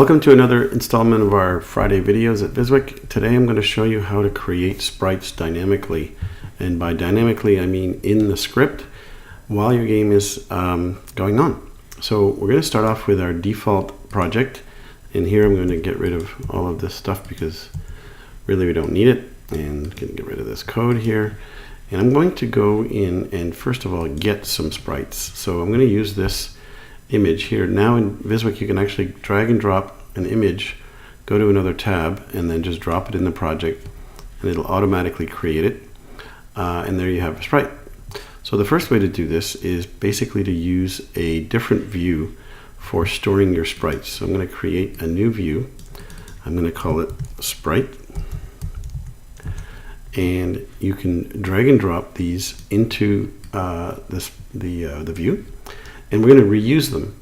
Welcome to another installment of our Friday videos at vizwik. Today I'm going to show you how to create sprites dynamically. And by dynamically, I mean in the script while your game is going on. So we're going to start off with our default project. And here I'm going to get rid of all of this stuff because really we don't need it. And can get rid of this code here. And I'm going to go in and first of all get some sprites. So I'm going to use this image here. Now in vizwik you can actually drag and drop an image, go to another tab, and then just drop it in the project and it'll automatically create it. And there you have a sprite. So the first way to do this is basically to use a different view for storing your sprites. So I'm going to create a new view. I'm going to call it Sprite. And you can drag and drop these into the view. And we're going to reuse them.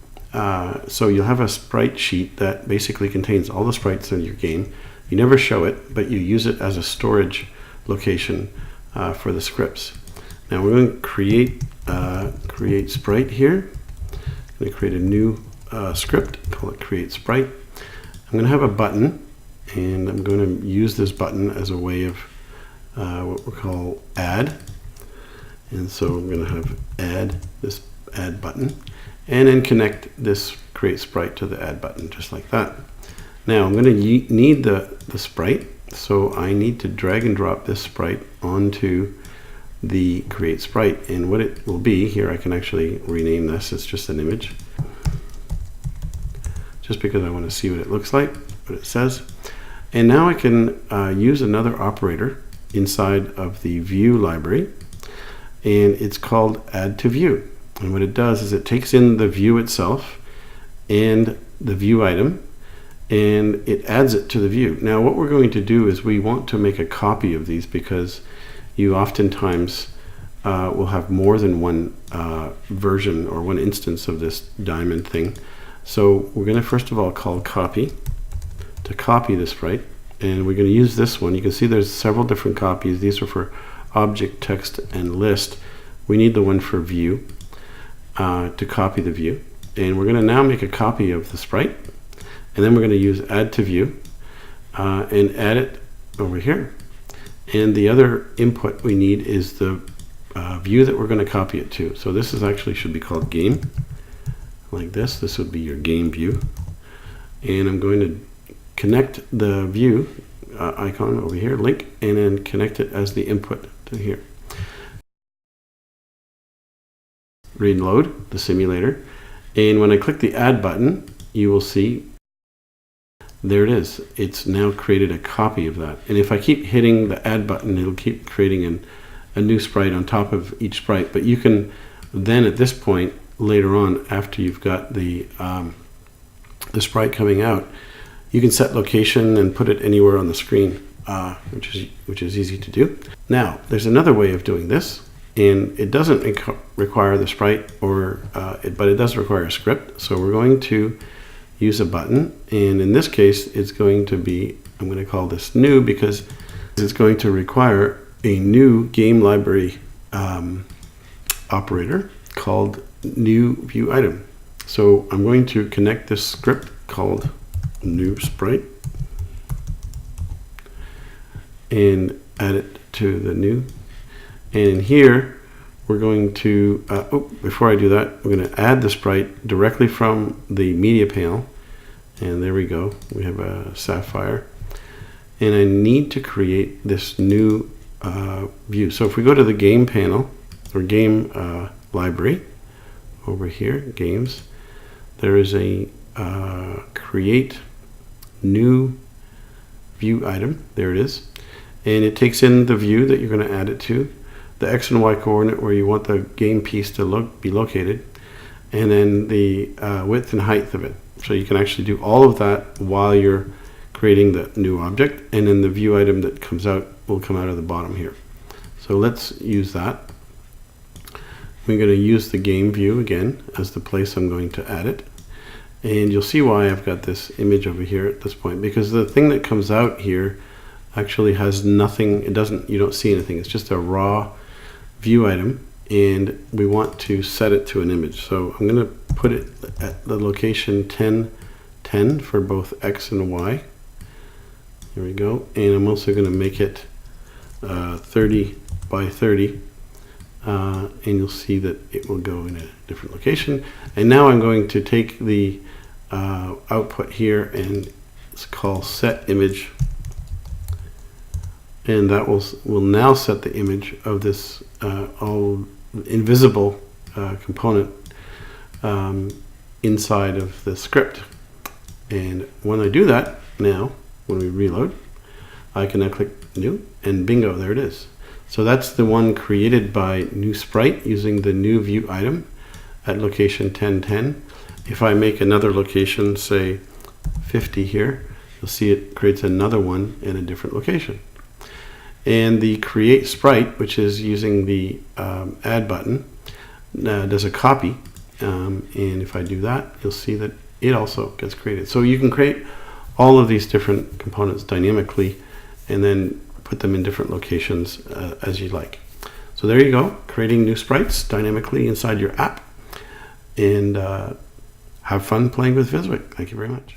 So you'll have a sprite sheet that basically contains all the sprites in your game. You never show it, but you use it as a storage location for the scripts. Now we're going to create sprite here. I'm going to create a new script, call it create sprite. I'm going to have a button, and I'm going to use this button as a way of what we call add. And so I'm going to have add button, and then connect this create sprite to the add button, just like that. Now I'm going to need the sprite, so I need to drag and drop this sprite onto the create sprite, and what it will be here, I can actually rename this. It's just an image, just because I want to see what it looks like, what it says. And now I can use another operator inside of the view library, and it's called add to view. And what it does is it takes in the view itself and the view item, and it adds it to the view. Now what we're going to do is we want to make a copy of these, because you oftentimes will have more than one version or one instance of this diamond thing. So we're going to first of all call copy to copy the sprite, and we're going to use this one. You can see there's several different copies. These are for object, text, and list. We need the one for view. To copy the view, and we're going to now make a copy of the sprite, and then we're going to use add to view and add it over here. And the other input we need is the view that we're going to copy it to. So this is actually should be called game, like this. This would be your game view, and I'm going to connect the view icon over here, link, and then connect it as the input to here. Reload the simulator, and when I click the add button, you will see there it is. It's now created a copy of that, and if I keep hitting the add button, it'll keep creating a new sprite on top of each sprite. But you can then at this point later on, after you've got the sprite coming out, you can set location and put it anywhere on the screen, which is easy to do. Now there's another way of doing this, and it doesn't require the sprite, but it does require a script. So we're going to use a button, and in this case it's going to be, I'm going to call this new, because it's going to require a new game library operator called new view item. So I'm going to connect this script called new sprite and add it to the new. And here we're going to, before I do that, we're going to add the sprite directly from the media panel. And there we go. We have a sapphire. And I need to create this new view. So if we go to the game panel, or game library, over here, games, there is a create new view item. There it is. And it takes in the view that you're going to add it to, the X and Y coordinate where you want the game piece to be located, and then the width and height of it. So you can actually do all of that while you're creating the new object, and then the view item that comes out will come out of the bottom here. So let's use that. We're going to use the game view again as the place I'm going to add it. And you'll see why I've got this image over here at this point, because the thing that comes out here actually has nothing. You don't see anything. It's just a raw view item, and we want to set it to an image. So I'm going to put it at the location 10, 10 for both X and Y. Here we go. And I'm also going to make it 30 by 30. And you'll see that it will go in a different location. And now I'm going to take the output here and it's called set image. And that will now set the image of this all invisible component inside of the script. And when I do that now, when we reload, I can now click new and bingo, there it is. So that's the one created by new sprite using the new view item at location 1010. If I make another location, say 50 here, you'll see it creates another one in a different location. And the create sprite, which is using the add button, does a copy. And if I do that, you'll see that it also gets created. So you can create all of these different components dynamically and then put them in different locations as you like. So there you go, creating new sprites dynamically inside your app. And have fun playing with vizwik. Thank you very much.